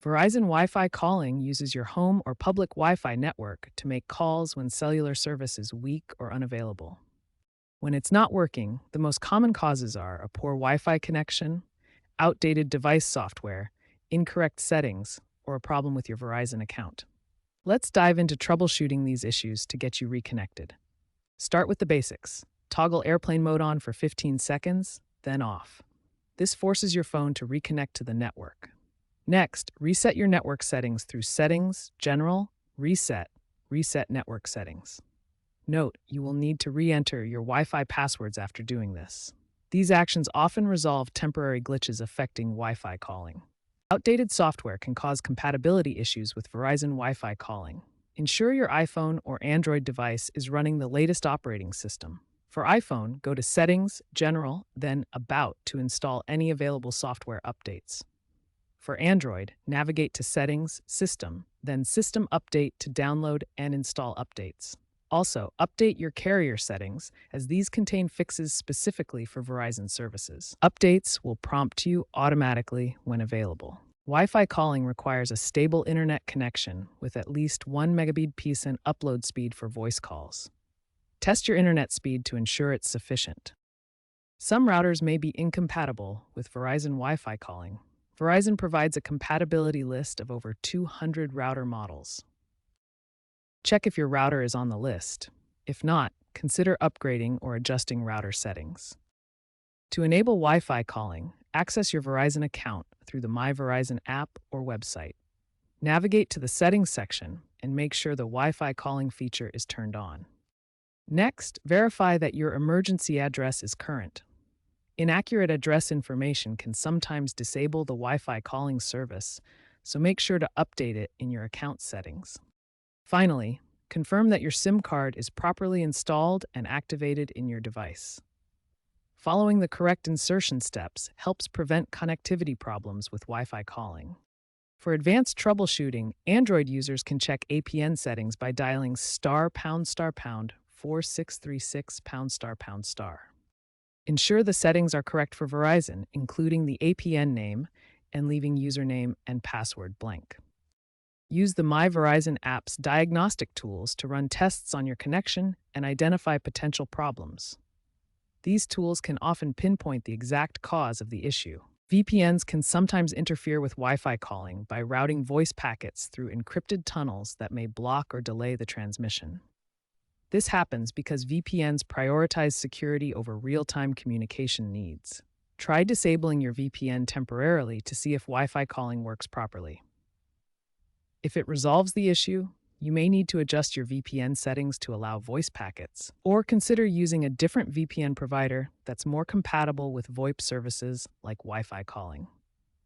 Verizon Wi-Fi calling uses your home or public Wi-Fi network to make calls when cellular service is weak or unavailable. When it's not working, the most common causes are a poor Wi-Fi connection, outdated device software, incorrect settings, or a problem with your Verizon account. Let's dive into troubleshooting these issues to get you reconnected. Start with the basics. Toggle airplane mode on for 15 seconds, then off. This forces your phone to reconnect to the network. Next, reset your network settings through Settings, General, Reset, Reset Network Settings. Note, you will need to re-enter your Wi-Fi passwords after doing this. These actions often resolve temporary glitches affecting Wi-Fi calling. Outdated software can cause compatibility issues with Verizon Wi-Fi calling. Ensure your iPhone or Android device is running the latest operating system. For iPhone, go to Settings, General, then About to install any available software updates. For Android, navigate to Settings, System, then System Update to download and install updates. Also, update your carrier settings, as these contain fixes specifically for Verizon services. Updates will prompt you automatically when available. Wi-Fi calling requires a stable internet connection with at least 1 Mbps upload speed for voice calls. Test your internet speed to ensure it's sufficient. Some routers may be incompatible with Verizon Wi-Fi calling. Verizon provides a compatibility list of over 200 router models. Check if your router is on the list. If not, consider upgrading or adjusting router settings. To enable Wi-Fi calling, access your Verizon account through the My Verizon app or website. Navigate to the Settings section and make sure the Wi-Fi calling feature is turned on. Next, verify that your emergency address is current. Inaccurate address information can sometimes disable the Wi-Fi calling service, so make sure to update it in your account settings. Finally, confirm that your SIM card is properly installed and activated in your device. Following the correct insertion steps helps prevent connectivity problems with Wi-Fi calling. For advanced troubleshooting, Android users can check APN settings by dialing *##4636 #*#*. Ensure the settings are correct for Verizon, including the APN name, and leaving username and password blank. Use the My Verizon app's diagnostic tools to run tests on your connection and identify potential problems. These tools can often pinpoint the exact cause of the issue. VPNs can sometimes interfere with Wi-Fi calling by routing voice packets through encrypted tunnels that may block or delay the transmission. This happens because VPNs prioritize security over real-time communication needs. Try disabling your VPN temporarily to see if Wi-Fi calling works properly. If it resolves the issue, you may need to adjust your VPN settings to allow voice packets, or consider using a different VPN provider that's more compatible with VoIP services like Wi-Fi calling.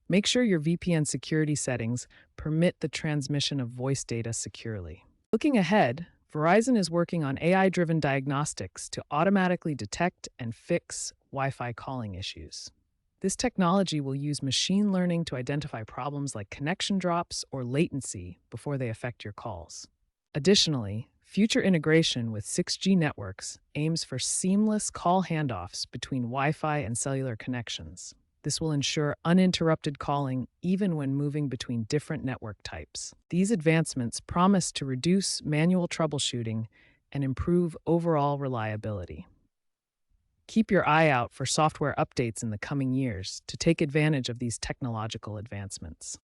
Make sure your VPN security settings permit the transmission of voice data securely. Looking ahead, Verizon is working on AI-driven diagnostics to automatically detect and fix Wi-Fi calling issues. This technology will use machine learning to identify problems like connection drops or latency before they affect your calls. Additionally, future integration with 6G networks aims for seamless call handoffs between Wi-Fi and cellular connections. This will ensure uninterrupted calling even when moving between different network types. These advancements promise to reduce manual troubleshooting and improve overall reliability. Keep your eye out for software updates in the coming years to take advantage of these technological advancements.